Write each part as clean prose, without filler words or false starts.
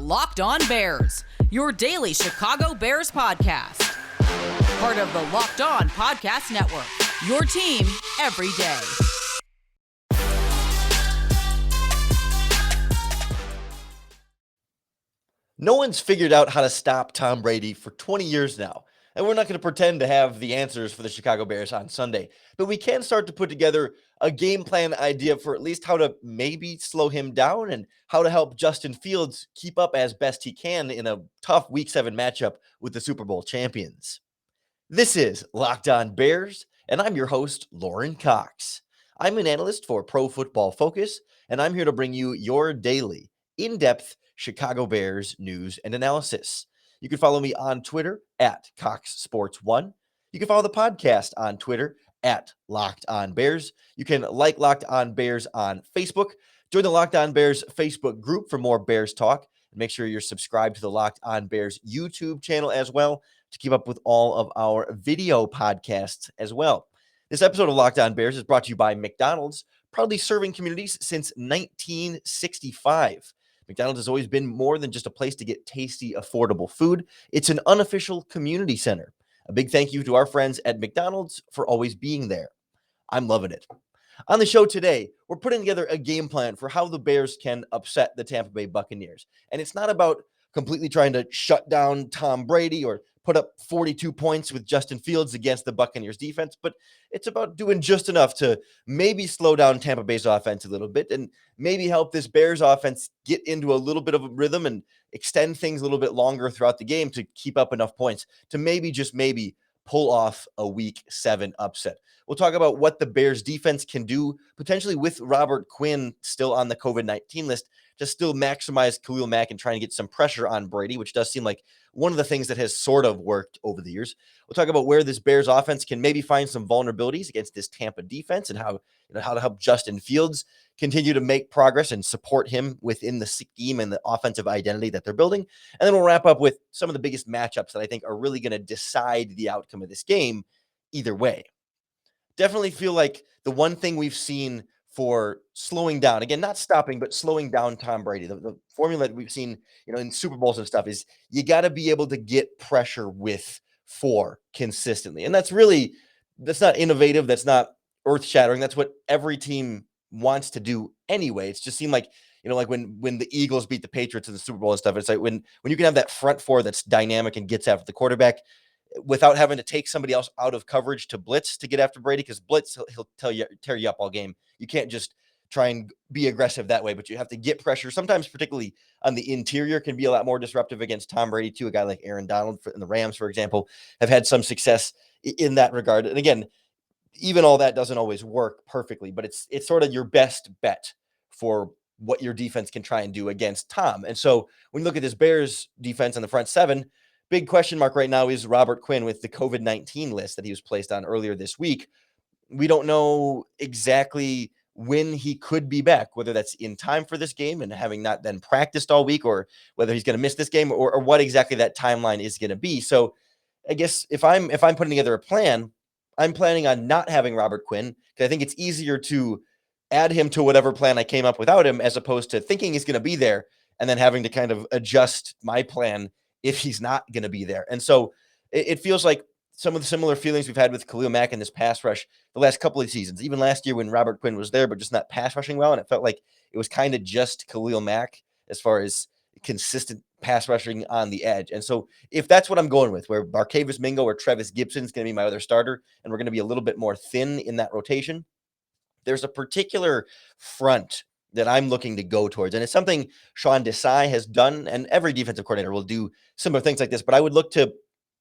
Locked On Bears, your daily Chicago Bears podcast. Part of the Locked On Podcast Network, your team every day. No one's figured out how to stop Tom Brady for 20 years now, and we're not going to pretend to have the answers for the Chicago Bears on Sunday, but we can start to put together a game plan idea for at least how to maybe slow him down and how to help Justin Fields keep up as best he can in a tough Week 7 matchup with the Super Bowl champions. This is Locked On Bears, and I'm your host, Lorin Cox. I'm an analyst for Pro Football Focus, and I'm here to bring you your daily, in-depth Chicago Bears news and analysis. You can follow me on Twitter at CoxSports1. You can follow the podcast on Twitter at Locked On Bears. You can like Locked On Bears on Facebook. Join the Locked On Bears Facebook group for more Bears talk. And make sure you're subscribed to the Locked On Bears YouTube channel as well to keep up with all of our video podcasts as well. This episode of Locked On Bears is brought to you by McDonald's, proudly serving communities since 1965. McDonald's has always been more than just a place to get tasty, affordable food. It's an unofficial community center. A big thank you to our friends at McDonald's for always being there. I'm loving it. On the show today, we're putting together a game plan for how the Bears can upset the Tampa Bay Buccaneers. And it's not about completely trying to shut down Tom Brady or put up 42 points with Justin Fields against the Buccaneers defense, but it's about doing just enough to maybe slow down Tampa Bay's offense a little bit and maybe help this Bears offense get into a little bit of a rhythm and extend things a little bit longer throughout the game to keep up enough points to maybe, just maybe, pull off a Week 7 upset. We'll talk about what the Bears defense can do, potentially with Robert Quinn still on the COVID-19 list, to still maximize Khalil Mack and trying to get some pressure on Brady, which does seem like one of the things that has sort of worked over the years. We'll talk about where this Bears offense can maybe find some vulnerabilities against this Tampa defense and how to help Justin Fields continue to make progress and support him within the scheme and the offensive identity that they're building. And then we'll wrap up with some of the biggest matchups that I think are really going to decide the outcome of this game either way. Definitely feel like the one thing we've seen for slowing down, again, not stopping, but slowing down Tom Brady, the formula that we've seen, in Super Bowls and stuff, is you got to be able to get pressure with 4 consistently. And that's not innovative. That's not earth shattering. That's what every team wants to do anyway. It's just seemed like, like when the Eagles beat the Patriots in the Super Bowl and stuff, it's like when you can have that front 4 that's dynamic and gets after the quarterback without having to take somebody else out of coverage to blitz to get after Brady, because blitz, he'll tear you up all game. You can't just try and be aggressive that way, but you have to get pressure. Sometimes, particularly on the interior, can be a lot more disruptive against Tom Brady too. A guy like Aaron Donald in the Rams, for example, have had some success in that regard. And again, even all that doesn't always work perfectly, but it's sort of your best bet for what your defense can try and do against Tom. And so when you look at this Bears defense on the front 7, big question mark right now is Robert Quinn with the COVID-19 list that he was placed on earlier this week. We don't know exactly when he could be back, whether that's in time for this game and having not then practiced all week, or whether he's going to miss this game, or what exactly that timeline is going to be. So I guess if I'm putting together a plan, I'm planning on not having Robert Quinn, because I think it's easier to add him to whatever plan I came up without him, as opposed to thinking he's going to be there and then having to kind of adjust my plan if he's not going to be there. And so it feels like some of the similar feelings we've had with Khalil Mack in this pass rush the last couple of seasons, even last year when Robert Quinn was there, but just not pass rushing well. And it felt like it was kind of just Khalil Mack as far as consistent pass rushing on the edge. And so if that's what I'm going with, where Barkevius Mingo or Trevis Gibson is going to be my other starter, and we're going to be a little bit more thin in that rotation, there's a particular front that I'm looking to go towards. And it's something Sean Desai has done, and every defensive coordinator will do similar things like this, but I would look to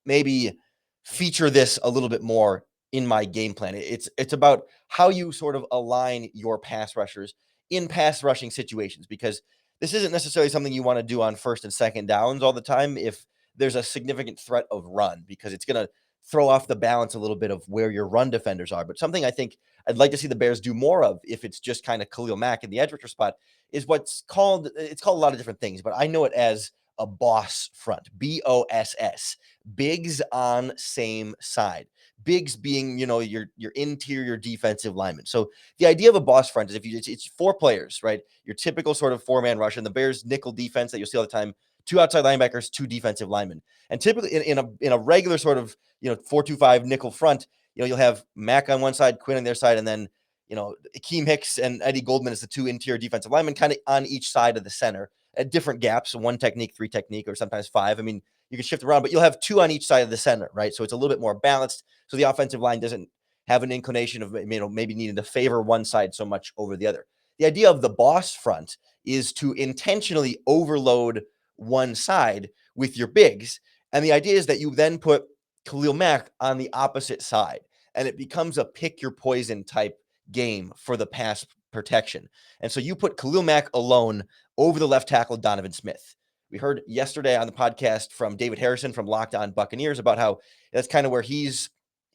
maybe feature this a little bit more in my game plan. It's about how you sort of align your pass rushers in pass rushing situations, because this isn't necessarily something you want to do on first and second downs all the time if there's a significant threat of run, because it's going to throw off the balance a little bit of where your run defenders are. But something I think I'd like to see the Bears do more of, if it's just kind of Khalil Mack in the edge rusher spot, is it's called a lot of different things, but I know it as a boss front, BOSS, bigs on same side. Bigs being, your interior defensive lineman. So the idea of a boss front is it's 4 players, right? Your typical sort of 4-man rush, and the Bears nickel defense that you'll see all the time two outside linebackers, two defensive linemen. And typically in a regular sort of, 4-2-5 nickel front, you'll have Mack on one side, Quinn on their side, and then, Akeem Hicks and Eddie Goldman as the two interior defensive linemen kind of on each side of the center at different gaps, one technique, three technique, or sometimes five. I mean, you can shift around, but you'll have two on each side of the center, right? So it's a little bit more balanced. So the offensive line doesn't have an inclination of, maybe needing to favor one side so much over the other. The idea of the boss front is to intentionally overload one side with your bigs. And the idea is that you then put Khalil Mack on the opposite side, and it becomes a pick your poison type game for the pass protection. And so you put Khalil Mack alone over the left tackle, Donovan Smith. We heard yesterday on the podcast from David Harrison from Locked On Buccaneers about how that's kind of where he's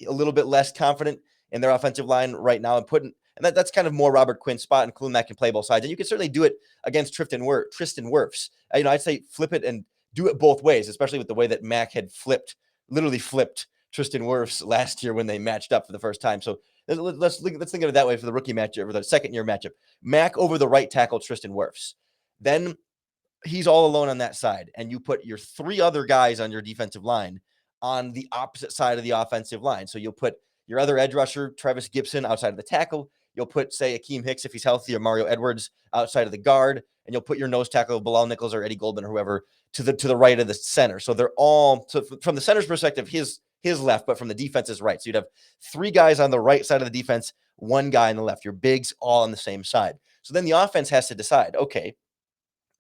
a little bit less confident in their offensive line right now, and that's kind of more Robert Quinn's spot, and Khalil Mack can play both sides. And you can certainly do it against Tristan Wirfs. I'd say flip it and do it both ways, especially with the way that Mack had literally flipped Tristan Wirfs last year when they matched up for the first time. So let's think of it that way for the rookie matchup or the second year matchup. Mack over the right tackle, Tristan Wirfs. Then he's all alone on that side, and you put your three other guys on your defensive line on the opposite side of the offensive line. So you'll put your other edge rusher, Travis Gibson, outside of the tackle. You'll put, say, Akeem Hicks, if he's healthy, or Mario Edwards outside of the guard, and you'll put your nose tackle, Bilal Nichols or Eddie Goldman or whoever, to the right of the center. So they're all, so from the center's perspective, his left, but from the defense's right. So you'd have three guys on the right side of the defense, one guy on the left. Your bigs all on the same side. So then the offense has to decide, okay,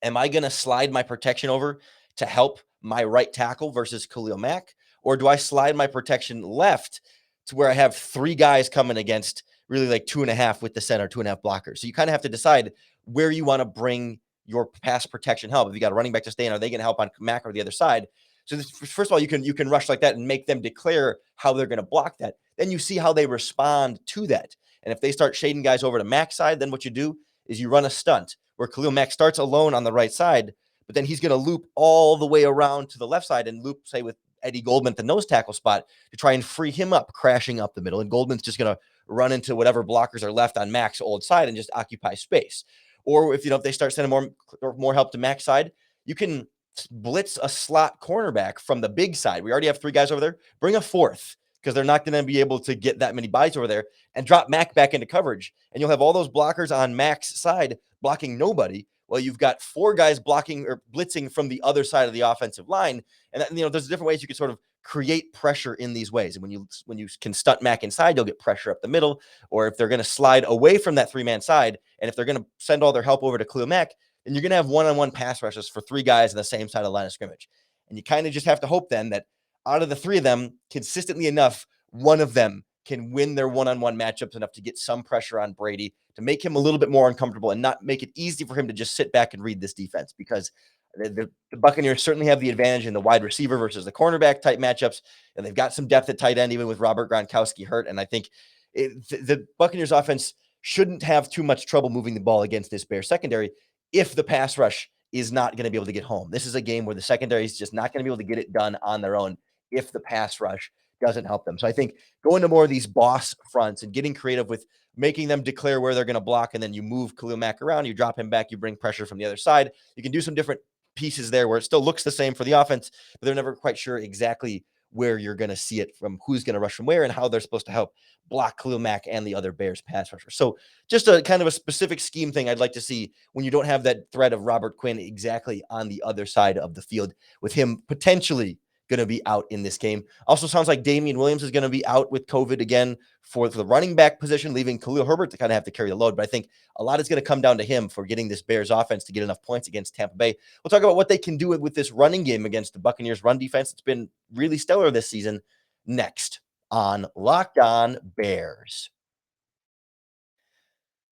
am I going to slide my protection over to help my right tackle versus Khalil Mack? Or do I slide my protection left to where I have three guys coming against really like 2.5 with the center, 2.5 blockers? So you kind of have to decide where you want to bring your pass protection help. If you got a running back to stay in, are they going to help on Mack or the other side? So first of all, you can rush like that and make them declare how they're going to block that. Then you see how they respond to that. And if they start shading guys over to Mack's side, then what you do is you run a stunt where Khalil Mack starts alone on the right side, but then he's going to loop all the way around to the left side and loop, say, with Eddie Goldman at the nose tackle spot to try and free him up, crashing up the middle. And Goldman's just going to run into whatever blockers are left on Mack's old side and just occupy space. Or if they start sending more help to Mack's side, you can blitz a slot cornerback from the big side. We already have three guys over there. Bring a fourth, because they're not going to be able to get that many buys over there, and drop Mack back into coverage. And you'll have all those blockers on Mack's side blocking nobody. Well, you've got four guys blocking or blitzing from the other side of the offensive line. And there's different ways you can sort of create pressure in these ways. And when you can stunt Mack inside, you'll get pressure up the middle. Or if they're going to slide away from that three-man side, and if they're going to send all their help over to Khalil Mack, then you're going to have one-on-one pass rushes for three guys on the same side of the line of scrimmage. And you kind of just have to hope then that out of the three of them, consistently enough, one of them can win their one-on-one matchups enough to get some pressure on Brady to make him a little bit more uncomfortable and not make it easy for him to just sit back and read this defense, because the Buccaneers certainly have the advantage in the wide receiver versus the cornerback type matchups, and they've got some depth at tight end, even with Robert Gronkowski hurt. And I think the Buccaneers offense shouldn't have too much trouble moving the ball against this Bears secondary if the pass rush is not going to be able to get home. This is a game where the secondary is just not going to be able to get it done on their own if the pass rush doesn't help them. So I think going to more of these boss fronts and getting creative with making them declare where they're going to block, and then you move Khalil Mack around, you drop him back, you bring pressure from the other side. You can do some different pieces there where it still looks the same for the offense, but they're never quite sure exactly where you're going to see it from, who's going to rush from where, and how they're supposed to help block Khalil Mack and the other Bears pass rushers. So just a kind of a specific scheme thing I'd like to see when you don't have that threat of Robert Quinn exactly on the other side of the field, with him potentially going to be out in this game. Also sounds like Damian Williams is going to be out with COVID again for the running back position, leaving Khalil Herbert to kind of have to carry the load. But I think a lot is going to come down to him for getting this Bears offense to get enough points against Tampa Bay. We'll talk about what they can do with this running game against the Buccaneers run defense. It's been really stellar this season. Next on Locked On Bears.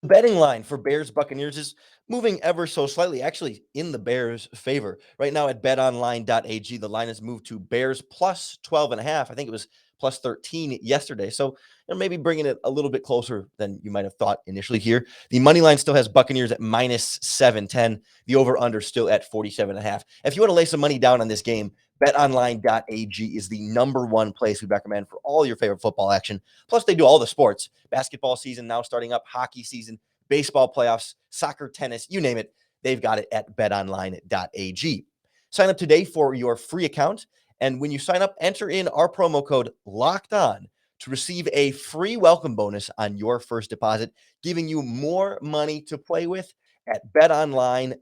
The betting line for Bears Buccaneers is moving ever so slightly, actually in the Bears' favor. Right now at betonline.ag, the line has moved to Bears plus 12.5. I think it was plus 13 yesterday. So maybe bringing it a little bit closer than you might have thought initially here. The money line still has Buccaneers at minus 710. The over-under still at 47.5. If you want to lay some money down on this game, betonline.ag is the number one place we recommend for all your favorite football action. Plus, they do all the sports. Basketball season now starting up, hockey season, baseball playoffs, soccer, tennis, you name it. They've got it at betonline.ag. Sign up today for your free account. And when you sign up, enter in our promo code Locked On to receive a free welcome bonus on your first deposit, giving you more money to play with at betonline.ag,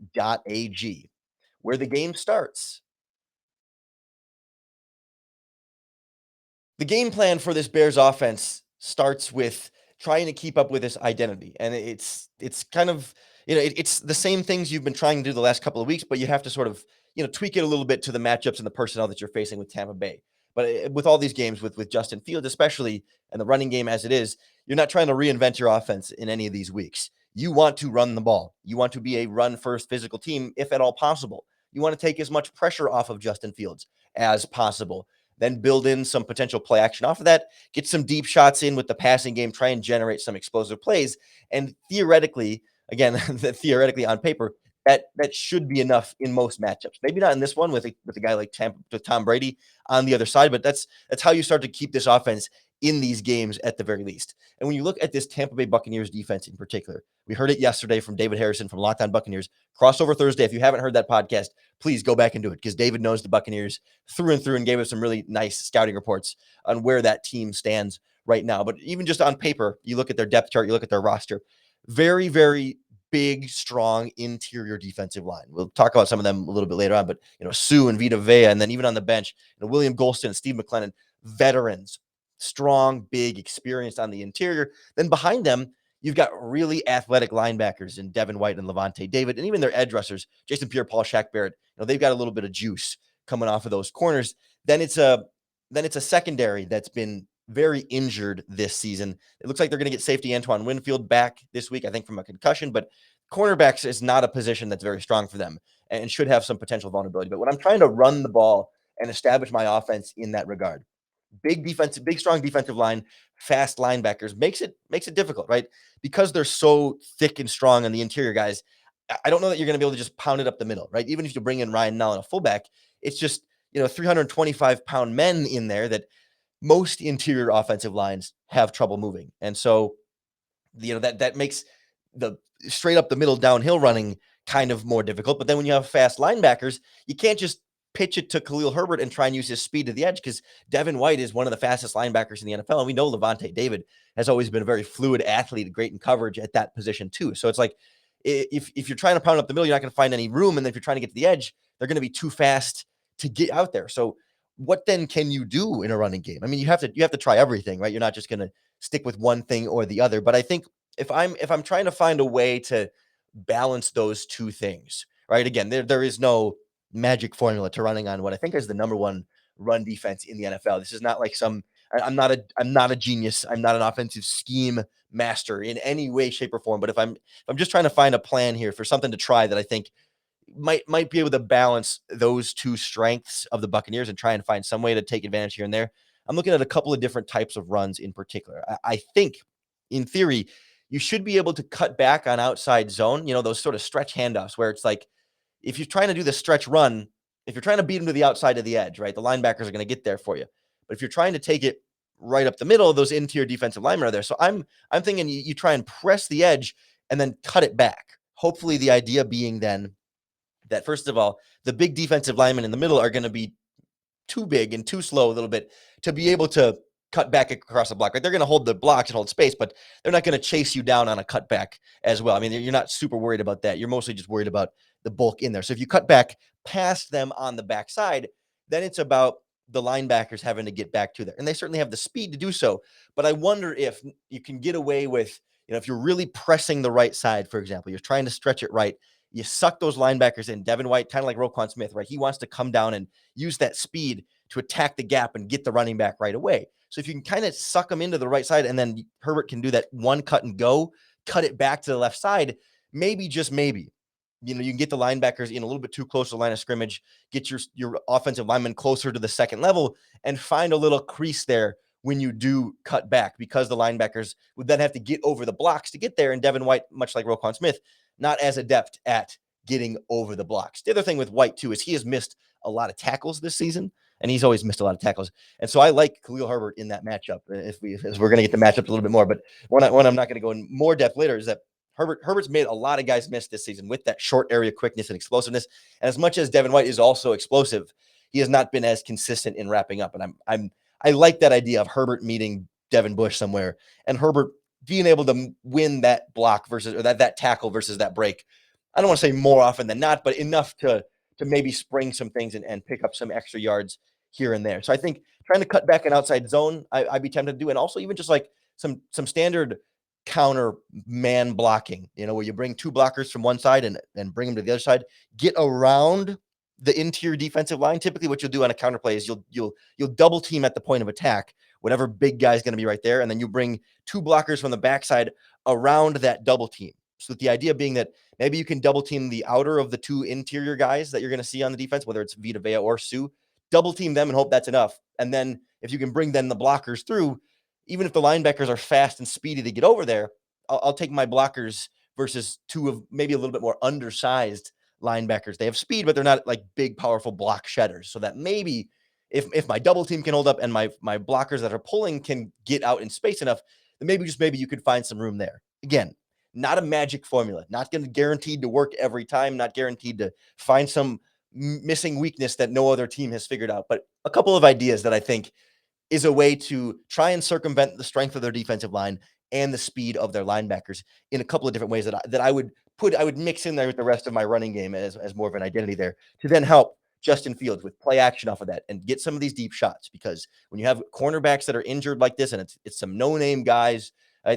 where the game starts. The game plan for this Bears offense starts with trying to keep up with this identity. And it's kind of, it's the same things you've been trying to do the last couple of weeks, but you have to sort of, tweak it a little bit to the matchups and the personnel that you're facing with Tampa Bay. But with all these games with Justin Fields, especially, and the running game as it is, you're not trying to reinvent your offense in any of these weeks. You want to run the ball. You want to be a run first physical team, if at all possible. You want to take as much pressure off of Justin Fields as possible, then build in some potential play action off of that, get some deep shots in with the passing game, try and generate some explosive plays. And theoretically, again, theoretically on paper, that should be enough in most matchups. Maybe not in this one with a guy like Tom Brady on the other side, but that's how you start to keep this offense in these games at the very least. And when you look at this Tampa Bay Buccaneers defense in particular, we heard it yesterday from David Harrison from Locked On Buccaneers. Crossover Thursday. If you haven't heard that podcast, please go back and do it, because David knows the Buccaneers through and through and gave us some really nice scouting reports on where that team stands right now. But even just on paper, you look at their depth chart, you look at their roster, very, very big, strong interior defensive line. We'll talk about some of them a little bit later on, but Sue and Vita Vea, and then even on the bench, William Golston and Steve McLennan, veterans, strong, big, experienced on the interior. Then behind them, you've got really athletic linebackers in Devin White and Levante David, and even their edge rushers, Jason Pierre-Paul, Shaq Barrett. They've got a little bit of juice coming off of those corners. Then it's a secondary that's been very injured this season. It looks like they're going to get safety Antoine Winfield back this week, I think, from a concussion, but cornerbacks is not a position that's very strong for them and should have some potential vulnerability. But when I'm trying to run the ball and establish my offense in that regard, big strong defensive line, fast linebackers makes it difficult, right? Because they're so thick and strong on the interior guys. I don't know that you're going to be able to just pound it up the middle, right? Even if you bring in Ryan Nall and a fullback, it's just 325-pound men in there that most interior offensive lines have trouble moving. And so, that makes the straight up the middle downhill running kind of more difficult. But then when you have fast linebackers, you can't just pitch it to Khalil Herbert and try and use his speed to the edge, because Devin White is one of the fastest linebackers in the NFL. And we know Levante David has always been a very fluid athlete, great in coverage at that position too. So it's like, if you're trying to pound up the middle, you're not going to find any room. And then if you're trying to get to the edge, they're going to be too fast to get out there. So what then can you do in a running game? I mean, you have to try everything, right? You're not just going to stick with one thing or the other. But I think if I'm trying to find a way to balance those two things, right? Again, there is no magic formula to running on what I think is the number one run defense in the NFL. This is not like I'm not a genius. I'm not an offensive scheme master in any way, shape, or form. But if I'm just trying to find a plan here for something to try that I think might be able to balance those two strengths of the Buccaneers and try and find some way to take advantage here and there, I'm looking at a couple of different types of runs in particular. I think, in theory, you should be able to cut back on outside zone, those sort of stretch handoffs where it's like, if you're trying to do the stretch run, if you're trying to beat them to the outside of the edge, right, the linebackers are going to get there for you. But if you're trying to take it right up the middle, those interior defensive linemen are there. So I'm thinking you try and press the edge and then cut it back. Hopefully the idea being then that, first of all, the big defensive linemen in the middle are going to be too big and too slow a little bit to be able to cut back across the block. Right? They're going to hold the blocks and hold space, but they're not going to chase you down on a cutback as well. I mean, you're not super worried about that. You're mostly just worried about the bulk in there. So if you cut back past them on the backside, then it's about the linebackers having to get back to there. And they certainly have the speed to do so. But I wonder if you can get away with, if you're really pressing the right side, for example, you're trying to stretch it right, you suck those linebackers in. Devin White, kind of like Roquan Smith, right? He wants to come down and use that speed to attack the gap and get the running back right away. So if you can kind of suck them into the right side, and then Herbert can do that one cut and go, cut it back to the left side, maybe, just maybe, you can get the linebackers in a little bit too close to the line of scrimmage, get your offensive linemen closer to the second level, and find a little crease there when you do cut back, because the linebackers would then have to get over the blocks to get there. And Devin White, much like Roquan Smith, not as adept at getting over the blocks. The other thing with White, too, is he has missed a lot of tackles this season, and he's always missed a lot of tackles. And so I like Khalil Herbert in that matchup, as we're going to get the matchup a little bit more. But one I'm not going to go in more depth later is that Herbert's made a lot of guys miss this season with that short area quickness and explosiveness. And as much as Devin White is also explosive, he has not been as consistent in wrapping up. And I like that idea of Herbert meeting Devin Bush somewhere and Herbert being able to win that block versus or that tackle versus that break. I don't want to say more often than not, but enough to maybe spring some things and pick up some extra yards here and there. So I think trying to cut back an outside zone, I'd be tempted to do, and also even just like some standard counter man blocking, where you bring two blockers from one side and bring them to the other side, get around the interior defensive line. Typically what you'll do on a counter play is you'll double team at the point of attack, whatever big guy is going to be right there. And then you bring two blockers from the backside around that double team. So the idea being that maybe you can double team the outer of the two interior guys that you're going to see on the defense, whether it's Vita Vea or Sue, double team them and hope that's enough. And then if you can bring then the blockers through, even if the linebackers are fast and speedy to get over there, I'll take my blockers versus two of maybe a little bit more undersized linebackers. They have speed, but they're not like big, powerful block shedders. So that maybe if my double team can hold up and my blockers that are pulling can get out in space enough, then maybe you could find some room there. Again, not a magic formula, not going to guaranteed to work every time, not guaranteed to find some missing weakness that no other team has figured out, but a couple of ideas that I think is a way to try and circumvent the strength of their defensive line and the speed of their linebackers in a couple of different ways that I would mix in there with the rest of my running game as more of an identity there to then help Justin Fields with play action off of that and get some of these deep shots. Because when you have cornerbacks that are injured like this, and it's some no-name guys,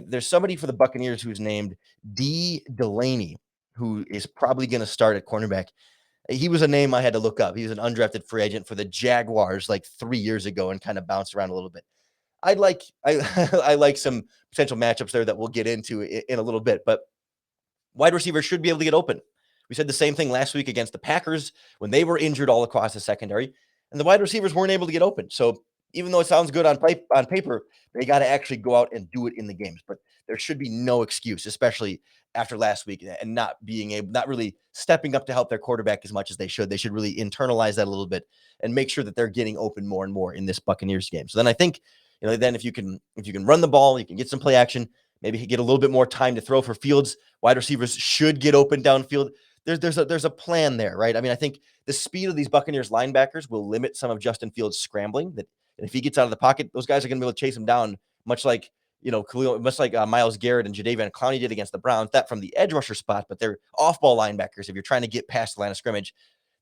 there's somebody for the Buccaneers who's named D. Delaney, who is probably going to start at cornerback. He was a name I had to look up. He was an undrafted free agent for the Jaguars like 3 years ago and kind of bounced around a little bit. I I like some potential matchups there that we'll get into in a little bit, but wide receivers should be able to get open. We said the same thing last week against the Packers when they were injured all across the secondary, and the wide receivers weren't able to get open. So even though it sounds good on paper, they got to actually go out and do it in the games. But there should be no excuse, especially after last week and not really stepping up to help their quarterback as much as they should. They should really internalize that a little bit and make sure that they're getting open more and more in this Buccaneers game. So then I think, then if you can run the ball, you can get some play action, maybe get a little bit more time to throw for Fields. Wide receivers should get open downfield. There's a plan there, right? I mean, I think the speed of these Buccaneers linebackers will limit some of Justin Fields' scrambling. And if he gets out of the pocket, those guys are going to be able to chase him down, much like Myles Garrett and Jadeveon Clowney did against the Browns. That from the edge rusher spot, but they're off-ball linebackers. If you're trying to get past the line of scrimmage,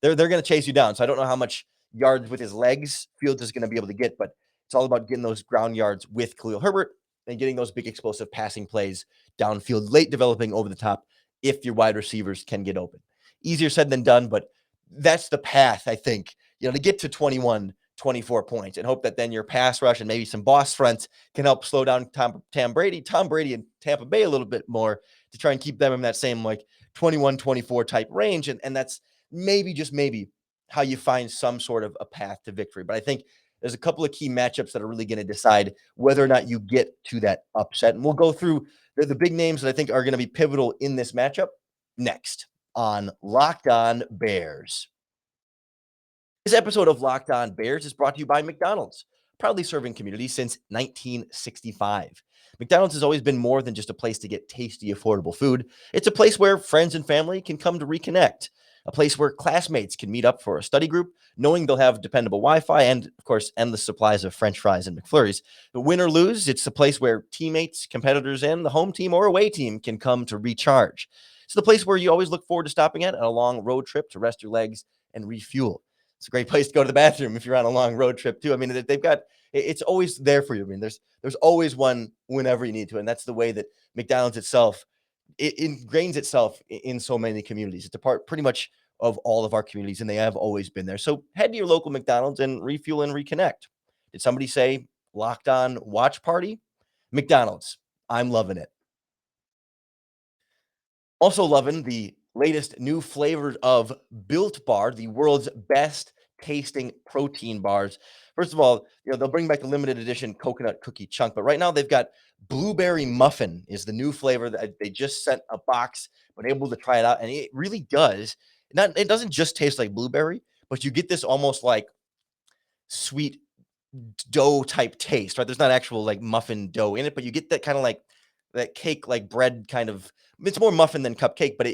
they're going to chase you down. So I don't know how much yards with his legs Fields is going to be able to get, but it's all about getting those ground yards with Khalil Herbert and getting those big explosive passing plays downfield, late developing over the top if your wide receivers can get open. Easier said than done, but that's the path, I think, to get to 21, 24 points and hope that then your pass rush and maybe some boss fronts can help slow down Tom Brady and Tampa Bay a little bit more to try and keep them in that same like 21, 24 type range. And that's maybe, just maybe, how you find some sort of a path to victory. But I think there's a couple of key matchups that are really going to decide whether or not you get to that upset. And we'll go through the big names that I think are going to be pivotal in this matchup next on Locked On Bears. This episode of Locked On Bears is brought to you by McDonald's, proudly serving communities since 1965. McDonald's has always been more than just a place to get tasty, affordable food. It's a place where friends and family can come to reconnect, a place where classmates can meet up for a study group, knowing they'll have dependable Wi-Fi and, of course, endless supplies of French fries and McFlurries. But win or lose, it's a place where teammates, competitors, and the home team or away team can come to recharge. It's the place where you always look forward to stopping at on a long road trip to rest your legs and refuel. It's a great place to go to the bathroom if you're on a long road trip too. I mean, they've got, it's always there for you. I mean, there's always one whenever you need to, and that's the way that McDonald's itself it ingrains itself in so many communities. It's a part pretty much of all of our communities, and they have always been there. So head to your local McDonald's and refuel and reconnect. Did somebody say Locked On Watch Party? McDonald's. I'm loving it. Also loving the latest new flavors of Built Bar, the world's best tasting protein bars. First of all, they'll bring back the limited edition coconut cookie chunk, but right now they've got blueberry muffin is the new flavor that they just sent a box, been able to try it out, and it really does. It doesn't just taste like blueberry, but you get this almost like sweet dough type taste, right? There's not actual like muffin dough in it, but you get that kind of like that cake like bread kind of. It's more muffin than cupcake, but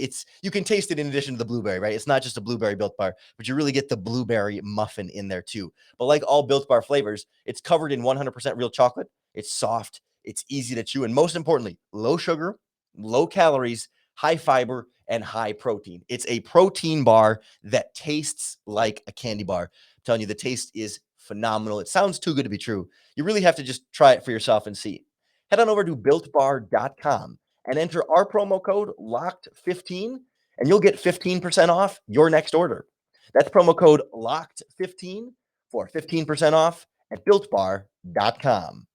you can taste it in addition to the blueberry, right? It's not just a blueberry Built Bar, but you really get the blueberry muffin in there too. But like all Built Bar flavors, it's covered in 100% real chocolate. It's soft, it's easy to chew, and most importantly, low sugar, low calories, high fiber, and high protein. It's a protein bar that tastes like a candy bar. I'm telling you, the taste is phenomenal. It sounds too good to be true. You really have to just try it for yourself and see. Head on over to builtbar.com and enter our promo code LOCKED15 and you'll get 15% off your next order. That's promo code LOCKED15 for 15% off at builtbar.com.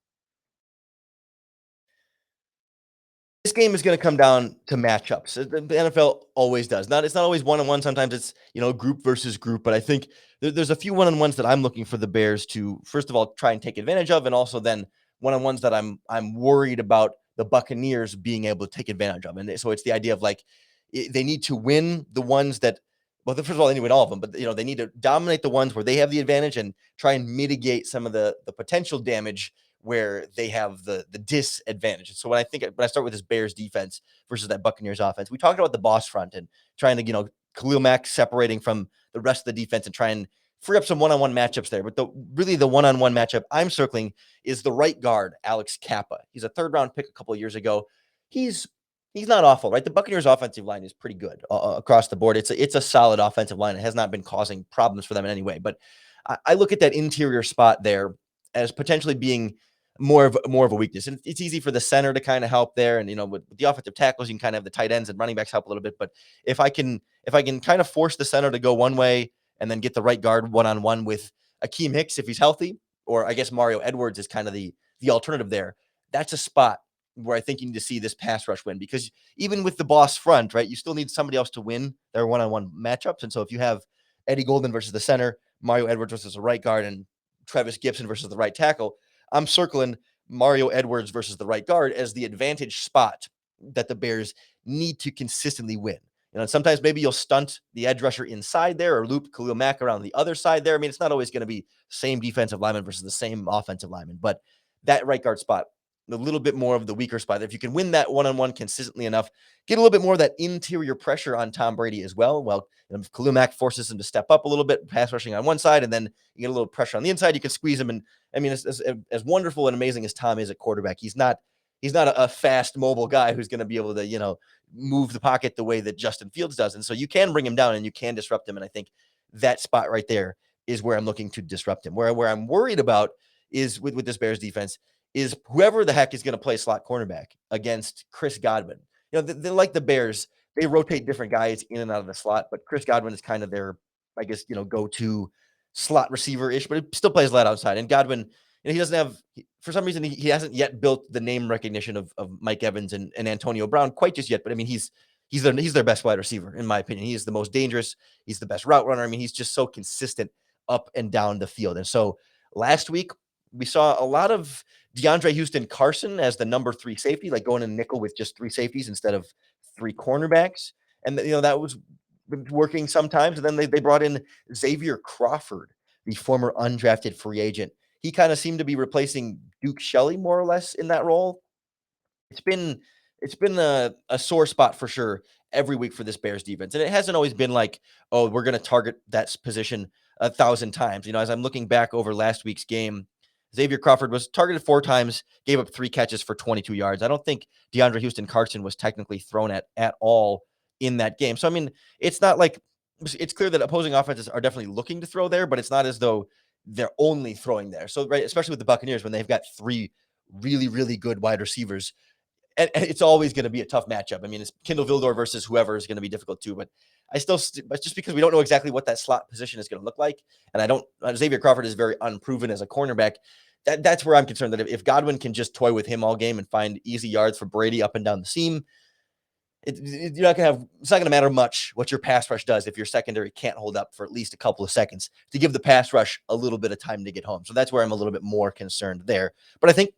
This game is going to come down to matchups. The NFL always does. It's not always one-on-one. Sometimes it's, group versus group, but I think there's a few one-on-ones that I'm looking for the Bears to, first of all, try and take advantage of, and also then one-on-ones that I'm worried about the Buccaneers being able to take advantage of. And so it's the idea of like they need to win the ones that, well, first of all, they need to win all of them, but they need to dominate the ones where they have the advantage and try and mitigate some of the potential damage where they have the disadvantage. So when I start with this Bears defense versus that Buccaneers offense, we talked about the boss front and trying to, Khalil Mack separating from the rest of the defense and try and free up some one-on-one matchups there. But the one-on-one matchup I'm circling is the right guard, Alex Kappa. He's a third-round pick a couple of years ago. He's not awful, right? The Buccaneers offensive line is pretty good across the board. It's a solid offensive line. It has not been causing problems for them in any way. But I look at that interior spot there as potentially being more of a weakness. And it's easy for the center to kind of help there. And, with the offensive tackles, you can kind of have the tight ends and running backs help a little bit. But if I can kind of force the center to go one way and then get the right guard one-on-one with Akeem Hicks, if he's healthy, or I guess Mario Edwards is kind of the alternative there, that's a spot where I think you need to see this pass rush win, because even with the boss front, right, you still need somebody else to win their one-on-one matchups. And so if you have Eddie Golden versus the center, Mario Edwards versus the right guard, and Travis Gibson versus the right tackle, I'm circling Mario Edwards versus the right guard as the advantage spot that the Bears need to consistently win. Sometimes maybe you'll stunt the edge rusher inside there or loop Khalil Mack around the other side there. I mean, it's not always going to be same defensive lineman versus the same offensive lineman, but that right guard spot, a little bit more of the weaker spot. If you can win that one-on-one consistently enough, get a little bit more of that interior pressure on Tom Brady as well. Well, if Khalil Mack forces him to step up a little bit, pass rushing on one side, and then you get a little pressure on the inside, you can squeeze him. And I mean, as wonderful and amazing as Tom is at quarterback, he's not a fast, mobile guy who's going to be able to, move the pocket the way that Justin Fields does. And so you can bring him down and you can disrupt him. And I think that spot right there is where I'm looking to disrupt him. Where I'm worried about is with this Bears defense is whoever the heck is going to play slot cornerback against Chris Godwin. They like the Bears, they rotate different guys in and out of the slot, but Chris Godwin is kind of their, I guess, go-to slot receiver-ish, but he still plays light outside. And Godwin, he doesn't have, for some reason, he hasn't yet built the name recognition of Mike Evans and Antonio Brown quite just yet. But I mean, he's their best wide receiver, in my opinion. He is the most dangerous. He's the best route runner. I mean, he's just so consistent up and down the field. And so last week, we saw a lot of DeAndre Houston Carson as the number 3 safety, like going in nickel with just 3 safeties instead of 3 cornerbacks. And, that was working sometimes. And then they brought in Xavier Crawford, the former undrafted free agent. He kind of seemed to be replacing Duke Shelley more or less in that role. It's been a sore spot for sure every week for this Bears defense. And it hasn't always been like, oh, we're going to target that position 1,000 times. As I'm looking back over last week's game, Xavier Crawford was targeted 4 times, gave up 3 catches for 22 yards. I don't think DeAndre Houston Carson was technically thrown at all in that game. So, I mean, it's not like it's clear that opposing offenses are definitely looking to throw there, but it's not as though they're only throwing there. So, right, especially with the Buccaneers, when they've got 3 really, really good wide receivers, and it's always going to be a tough matchup. I mean, it's Kindle Vildor versus whoever is going to be difficult too, but but just because we don't know exactly what that slot position is going to look like, and Xavier Crawford is very unproven as a cornerback. That's where I'm concerned that if Godwin can just toy with him all game and find easy yards for Brady up and down the seam, it's not going to matter much what your pass rush does if your secondary can't hold up for at least a couple of seconds to give the pass rush a little bit of time to get home. So that's where I'm a little bit more concerned there. But I think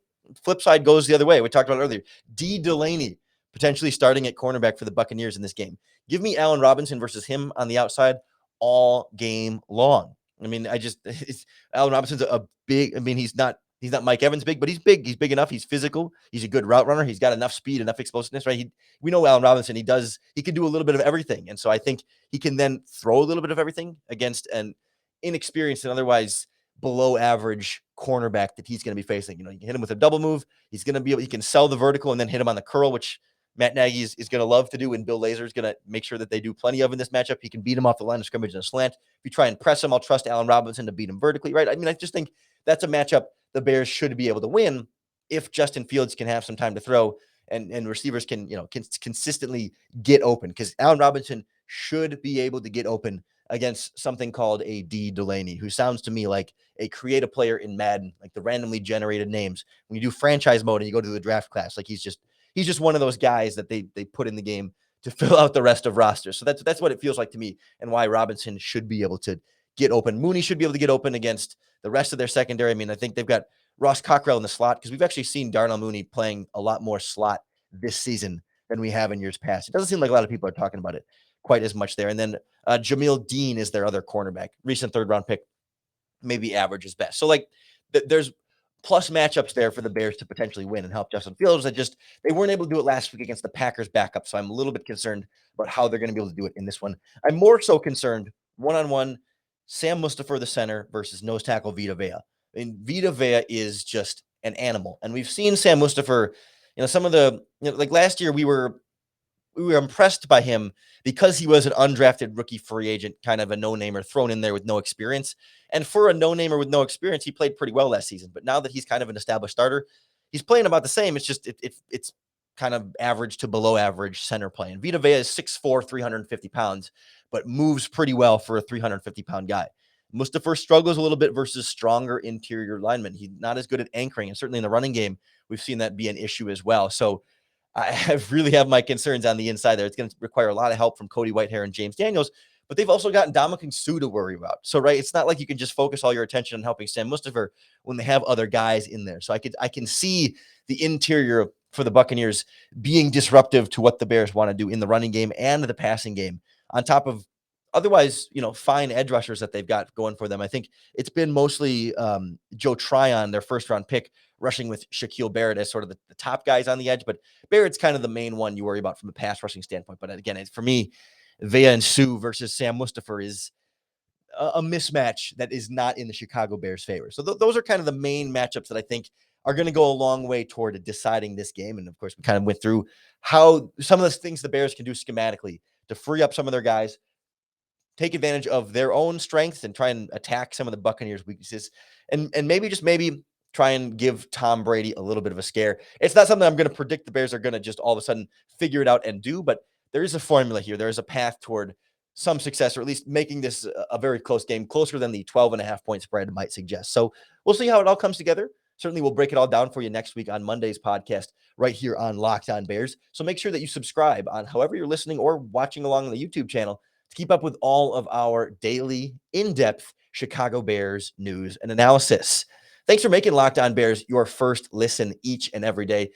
flip side goes the other way. We talked about it earlier. D. Delaney potentially starting at cornerback for the Buccaneers in this game. Give me Allen Robinson versus him on the outside all game long. I mean, Allen Robinson's a big, he's not He's not Mike Evans big, but he's big. He's big enough. He's physical. He's a good route runner. He's got enough speed, enough explosiveness, right? We know Allen Robinson. He can do a little bit of everything. And so I think he can then throw a little bit of everything against an inexperienced and otherwise below average cornerback that he's going to be facing. You can hit him with a double move. He can sell the vertical and then hit him on the curl, which Matt Nagy is going to love to do. And Bill Lazor is going to make sure that they do plenty of in this matchup. He can beat him off the line of scrimmage in a slant. If you try and press him, I'll trust Allen Robinson to beat him vertically, right? I mean, I just think that's a matchup the Bears should be able to win if Justin Fields can have some time to throw and receivers can consistently get open, because Allen Robinson should be able to get open against something called a D Delaney, who sounds to me like a creative player in Madden, like the randomly generated names. When you do franchise mode and you go to the draft class, like he's just one of those guys that they put in the game to fill out the rest of rosters. So that's what it feels like to me, and why Robinson should be able to get open. Mooney should be able to get open against the rest of their secondary. I mean, I think they've got Ross Cockrell in the slot, because we've actually seen Darnell Mooney playing a lot more slot this season than we have in years past. It doesn't seem like a lot of people are talking about it quite as much there. And then Jamil Dean is their other cornerback, recent third-round pick, maybe average is best. So like there's plus matchups there for the Bears to potentially win and help Justin Fields. They weren't able to do it last week against the Packers backup, so I'm a little bit concerned about how they're going to be able to do it in this one. I'm more so concerned one-on-one Sam Mustipher, the center, versus nose tackle Vita Vea. I mean, Vita Vea is just an animal, and we've seen Sam Mustipher. Some of the like last year we were impressed by him because he was an undrafted rookie free agent, kind of a no-namer thrown in there with no experience. And for a no-namer with no experience, he played pretty well last season. But now that he's kind of an established starter, he's playing about the same. It's just it's kind of average to below average center play. And Vita Vea is 6'4", 350 pounds, but moves pretty well for a 350-pound guy. Mustipher struggles a little bit versus stronger interior linemen. He's not as good at anchoring, and certainly in the running game, we've seen that be an issue as well. So I really have my concerns on the inside there. It's going to require a lot of help from Cody Whitehair and James Daniels, but they've also got Ndamukong Suh to worry about. So, right, it's not like you can just focus all your attention on helping Sam Mustipher when they have other guys in there. So I can see the interior for the Buccaneers being disruptive to what the Bears want to do in the running game and the passing game, on top of otherwise, fine edge rushers that they've got going for them. I think it's been mostly Joe Tryon, their first-round pick, rushing with Shaquille Barrett as sort of the top guys on the edge, but Barrett's kind of the main one you worry about from a pass rushing standpoint. But again, for me, Vea and Suh versus Sam Mustipher is a mismatch that is not in the Chicago Bears' favor. So those are kind of the main matchups that I think are going to go a long way toward deciding this game. And of course, we kind of went through how some of the things the Bears can do schematically to free up some of their guys, take advantage of their own strengths, and try and attack some of the Buccaneers' weaknesses, and maybe try and give Tom Brady a little bit of a scare. It's not something I'm going to predict the Bears are going to just all of a sudden figure it out and do, but there is a formula here. There is a path toward some success, or at least making this a very close game, closer than the 12.5-point spread might suggest. So we'll see how it all comes together. Certainly we'll break it all down for you next week on Monday's podcast right here on Locked On Bears. So make sure that you subscribe on however you're listening or watching along on the YouTube channel to keep up with all of our daily in-depth Chicago Bears news and analysis. Thanks for making Locked On Bears your first listen each and every day.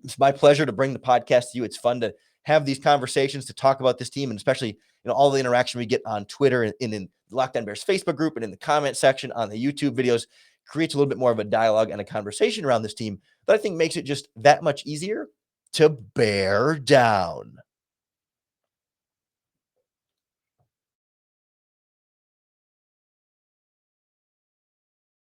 It's my pleasure to bring the podcast to you. It's fun to have these conversations, to talk about this team, and especially all the interaction we get on Twitter and in the Locked On Bears Facebook group and in the comment section on the YouTube videos creates a little bit more of a dialogue and a conversation around this team that I think makes it just that much easier to bear down.